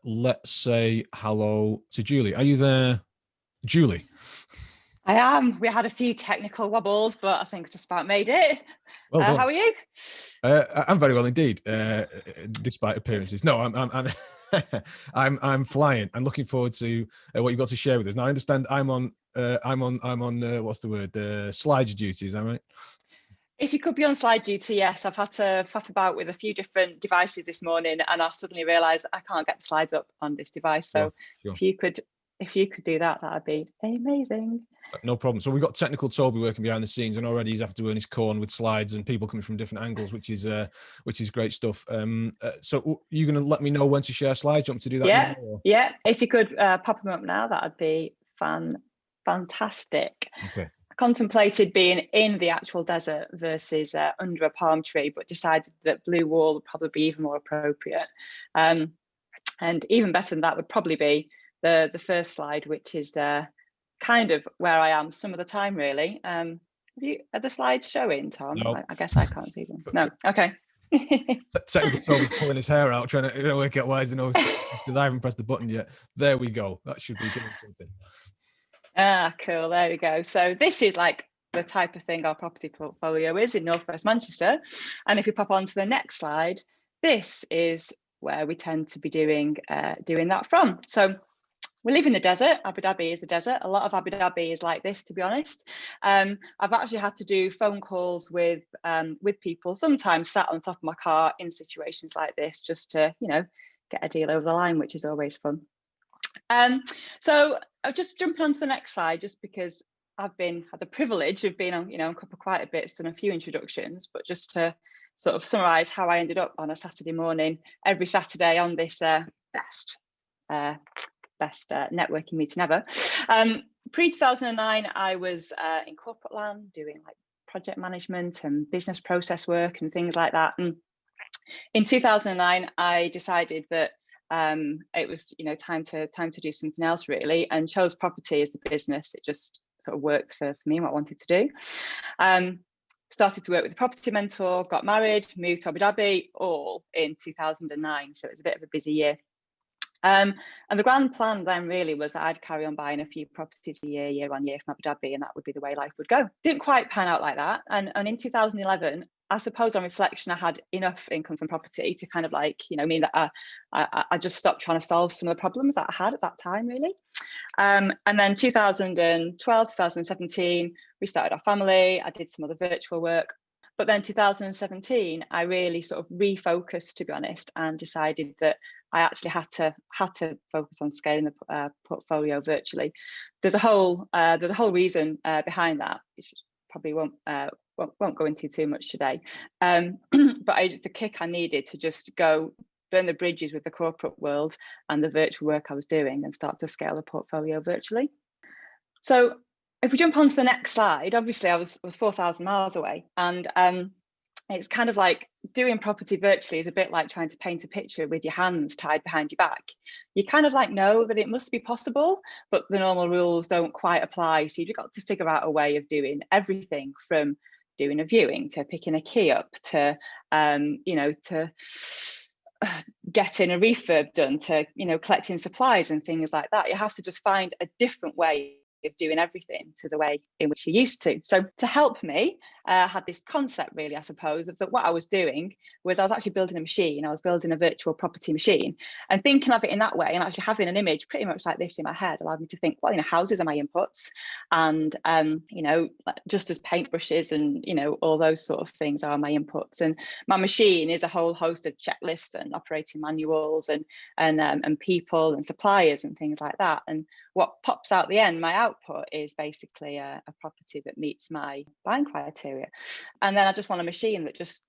let's say hello to Julie. Are you there, Julie? I am. We had a few technical wobbles, but I think just about made it. Well done. How are you? I'm very well indeed, despite appearances. No, I'm flying. I'm looking forward to what you've got to share with us. Now, I understand I'm on what's the word? Slides duty. Is that right? If you could be on slide duty, yes. I've had to faff about with a few different devices this morning, and I suddenly realised I can't get the slides up on this device. So sure. if you could do that, that'd be amazing. No problem. So we've got technical Toby working behind the scenes, and already he's having to earn his corn with slides and people coming from different angles, which is great stuff. So you're going to let me know when to share slides? Do you want me to do that? Yeah, now, yeah. If you could pop them up now, that'd be fantastic. Okay. I contemplated being in the actual desert versus under a palm tree, but decided that blue wall would probably be even more appropriate. And even better than that would probably be the first slide, which is kind of where I am some of the time, really. are the slides showing, Tom? No. I guess I can't see them. No, okay. Technical Toby's pulling his hair out, trying to work out why his nose, because I haven't pressed the button yet. There we go. That should be doing something. Cool. There we go. So this is like the type of thing our property portfolio is in Northwest Manchester. And if you pop on to the next slide, this is where we tend to be doing that from. So we live in the desert. Abu Dhabi is the desert. A lot of Abu Dhabi is like this, to be honest. I've actually had to do phone calls with people, sometimes sat on top of my car in situations like this, just to, get a deal over the line, which is always fun. So I'll just jump on to the next slide, just because I've had the privilege of being on, on Copper quite a bit, done a few introductions, but just to sort of summarise how I ended up on a Saturday morning, every Saturday on this best networking meeting ever. Pre-2009, I was in corporate land doing like project management and business process work and things like that. And in 2009, I decided that it was time to do something else, really, and chose property as the business. It just sort of worked for me and what I wanted to do. Started to work with a property mentor, got married, moved to Abu Dhabi, all in 2009. So it was a bit of a busy year. And the grand plan then really was that I'd carry on buying a few properties a year on year from Abu Dhabi, and that would be the way life would go. Didn't quite pan out like that. And in 2011, I suppose on reflection, I had enough income from property to kind of mean that I just stopped trying to solve some of the problems that I had at that time, really. And then 2012, 2017, we started our family. I did some other virtual work. But then 2017, I really sort of refocused, to be honest, and decided that I actually had to focus on scaling the portfolio virtually. There's a whole reason behind that, which probably won't go into too much today. But the kick I needed to just go burn the bridges with the corporate world and the virtual work I was doing and start to scale the portfolio virtually. So if we jump on to the next slide, obviously I was 4,000 miles away, and it's kind of like doing property virtually is a bit like trying to paint a picture with your hands tied behind your back. You kind of know that it must be possible, but the normal rules don't quite apply. So you've got to figure out a way of doing everything from doing a viewing to picking a key up to, to getting a refurb done to, collecting supplies and things like that. You have to just find a different way of doing everything to the way in which you used to. So to help me, I had this concept really, I suppose, of that what I was doing was I was actually building a machine. I was building a virtual property machine, and thinking of it in that way and actually having an image pretty much like this in my head allowed me to think, well, houses are my inputs, and just as paintbrushes and all those sort of things are my inputs, and my machine is a whole host of checklists and operating manuals and people and suppliers and things like that. And what pops out the end, my output, is basically a property that meets my buying criteria. And then I just want a machine that just,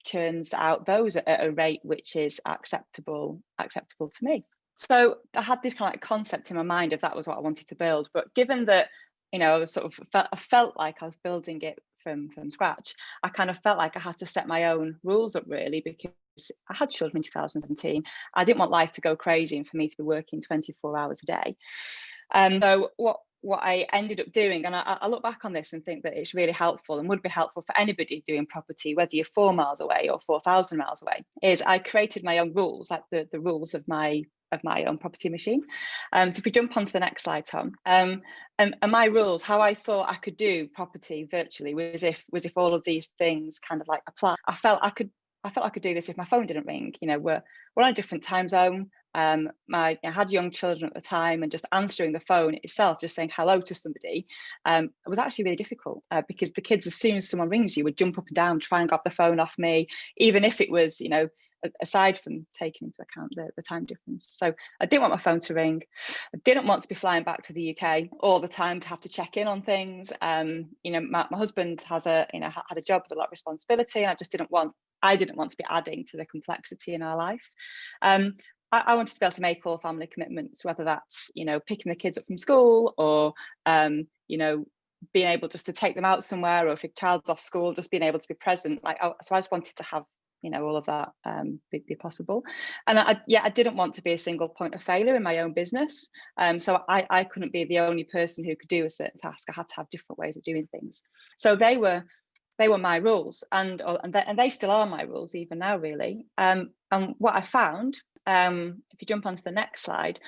churns out those at a rate which is acceptable to me. So I had this kind of concept in my mind of that was what I wanted to build. But given that, I felt like I was building it from scratch, I kind of felt like I had to set my own rules up, really, because I had children in 2017. I didn't want life to go crazy and for me to be working 24 hours a day. So what what I ended up doing, and I look back on this and think that it's really helpful and would be helpful for anybody doing property, whether you're 4 miles away or 4,000 miles away, is I created my own rules, like the rules of my own property machine. So if we jump onto the next slide, Tom, and my rules, how I thought I could do property virtually was if all of these things kind of like apply. I felt I could do this if my phone didn't ring. You know, we're on a different time zone. I had young children at the time, and just answering the phone itself, just saying hello to somebody, was actually really difficult because the kids, as soon as someone rings you, would jump up and down, try and grab the phone off me, even if it was, you know, aside from taking into account the time difference. So I didn't want my phone to ring. I didn't want to be flying back to the UK all the time to have to check in on things. You know, my husband has had a job with a lot of responsibility, and I didn't want to be adding to the complexity in our life. I wanted to be able to make all family commitments, whether that's, you know, picking the kids up from school, or, you know, being able just to take them out somewhere, or if your child's off school, just being able to be present. So I just wanted to have, you know, all of that be possible. And I didn't want to be a single point of failure in my own business. So I couldn't be the only person who could do a certain task. I had to have different ways of doing things. So they were my rules, and they still are my rules even now, really. And what I found, if you jump onto the next slide,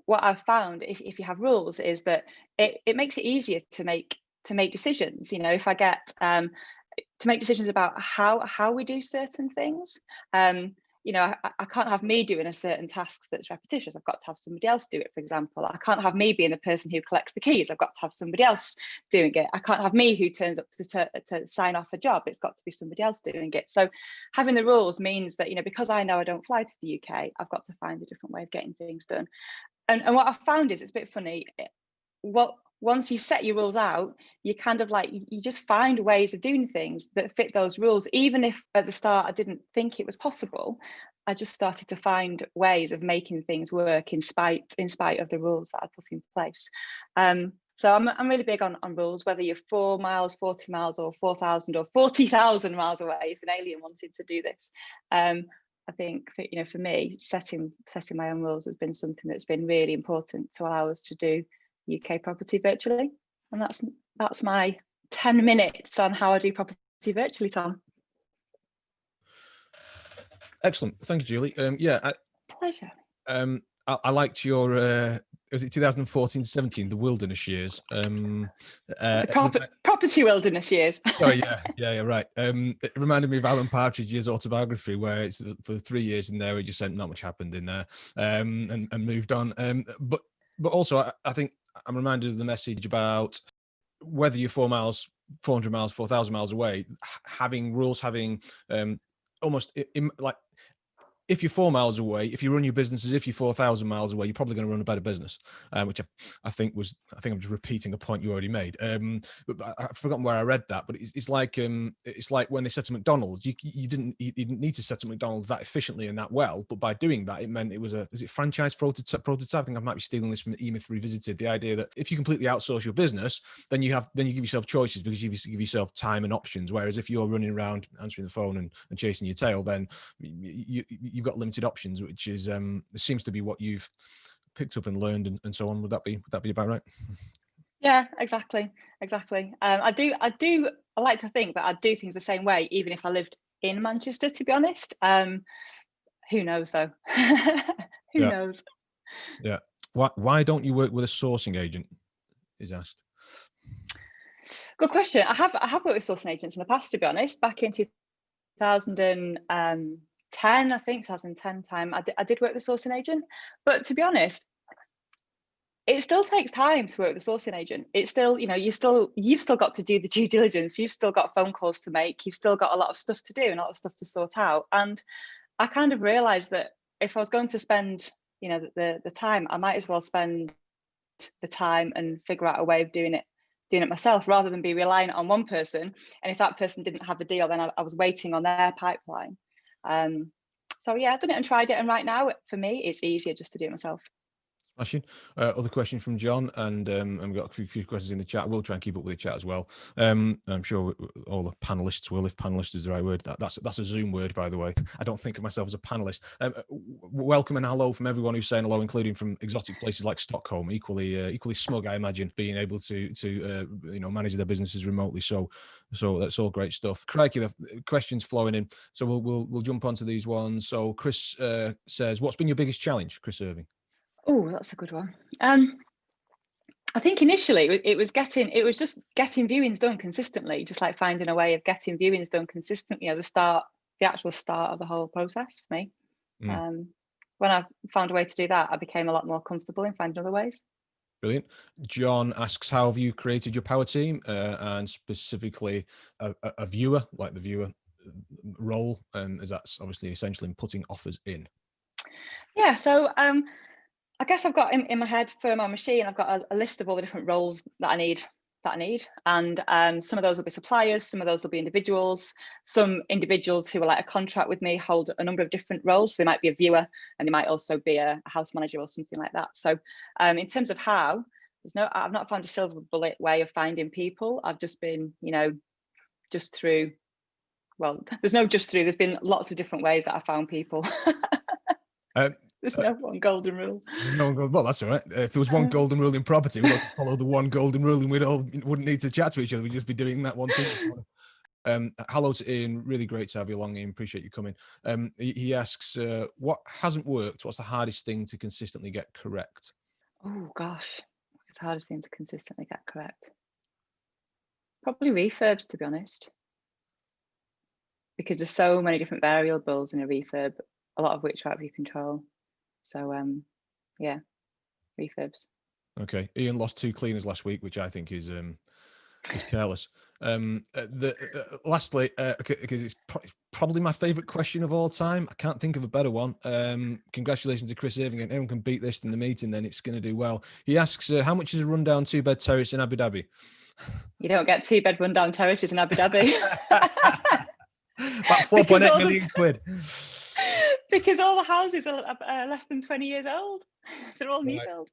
what I've found, if you have rules, is that it makes it easier to make decisions. You know, if I get to make decisions about how we do certain things. You know, I can't have me doing a certain task that's repetitious. I've got to have somebody else do it, for example. I can't have me being the person who collects the keys. I've got to have somebody else doing it. I can't have me who turns up to sign off a job. It's got to be somebody else doing it. So having the rules means that, you know, because I know I don't fly to the UK, I've got to find a different way of getting things done. And what I've found is, it's a bit funny, once you set your rules out, you kind of like, you just find ways of doing things that fit those rules. Even if at the start I didn't think it was possible, I just started to find ways of making things work in spite of the rules that I put in place. So I'm really big on rules, whether you're 4 miles, 40 miles, or 4,000 or 40,000 miles away. It's an alien wanting to do this. I think, you know, for me, setting my own rules has been something that's been really important to allow us to do UK property virtually. And that's my 10 minutes on how I do property virtually, Tom. Excellent. Thank you, Julie. Pleasure. I liked your was it 2014-17, the wilderness years? The property wilderness years. Sorry, yeah, right. It reminded me of Alan Partridge's autobiography, where it's for 3 years in there, he just said not much happened in there, and moved on. But also, I think I'm reminded of the message about whether you're 4 miles, 400 miles, 4,000 miles away, having rules, having almost like, if you're 4 miles away, if you run your business as if you're 4,000 miles away, you're probably going to run a better business, which I think I'm just repeating a point you already made. But I've forgotten where I read that, but it's like when they said to McDonald's, you didn't need to set up McDonald's that efficiently and that well, but by doing that, it meant it was franchise prototype. I think I might be stealing this from E-Myth Revisited. The idea that if you completely outsource your business, then you give yourself choices, because you give yourself time and options. Whereas if you're running around answering the phone and chasing your tail, then you've got limited options, which is seems to be what you've picked up and learned, and so on. Would that be about right? Yeah, exactly. I like to think that I'd do things the same way, even if I lived in Manchester, to be honest. Who knows though? Who knows? Yeah. Why don't you work with a sourcing agent, is asked. Good question. I have worked with sourcing agents in the past, to be honest. Back in 2010, I think 2010 time, I did work with a sourcing agent. But to be honest, it still takes time to work with a sourcing agent. It's still, you know, you've still got to do the due diligence. You've still got phone calls to make. You've still got a lot of stuff to do and a lot of stuff to sort out. And I kind of realized that if I was going to spend, you know, the time, I might as well spend the time and figure out a way of doing it myself, rather than be reliant on one person. And if that person didn't have a deal, then I was waiting on their pipeline. So yeah, I've done it and tried it, and right now, for me, it's easier just to do it myself. Smashing. Other question from John, and we've got a few questions in the chat. We'll try and keep up with the chat as well. I'm sure all the panelists will, if panelist is the right word. That's a Zoom word, by the way. I don't think of myself as a panelist. Welcome and hello from everyone who's saying hello, including from exotic places like Stockholm. Equally smug, I imagine, being able to manage their businesses remotely. So that's all great stuff. Crikey, the questions flowing in. So we'll jump onto these ones. So Chris says, what's been your biggest challenge, Chris Irving? Oh, that's a good one. I think initially it was just getting viewings done consistently, just like finding a way of getting viewings done consistently at the actual start of the whole process for me. When I found a way to do that, I became a lot more comfortable in finding other ways. Brilliant. John asks, how have you created your power team, and specifically a viewer, like the viewer role, as that's obviously essential in putting offers in? Yeah, so I guess I've got in my head for my machine, I've got a list of all the different roles that I need. And some of those will be suppliers, some of those will be individuals. Some individuals who are like a contract with me hold a number of different roles. So they might be a viewer, and they might also be a house manager or something like that. So in terms of how, I've not found a silver bullet way of finding people. I've just been, just through, there's been lots of different ways that I found people. There's no one golden rule. Well, that's all right. If there was one golden rule in property, we'd all follow the one golden rule, and wouldn't need to chat to each other. We'd just be doing that one thing. Hello to Ian. Really great to have you along, Ian. Appreciate you coming. He asks, what hasn't worked? What's the hardest thing to consistently get correct? Oh gosh, it's the hardest thing to consistently get correct. Probably refurbs, to be honest, because there's so many different variables in a refurb, a lot of which are out of your control. So yeah, refurbs. Okay, Ian lost 2 cleaners last week, which I think is careless. Lastly, because it's probably my favorite question of all time. I can't think of a better one. Congratulations to Chris Irving, and anyone can beat this in the meeting, then it's going to do well. He asks, how much is a rundown 2-bed terrace in Abu Dhabi? You don't get 2-bed rundown terraces in Abu Dhabi. About 4.8 million quid. Because all the houses are less than 20 years old. They're all new build.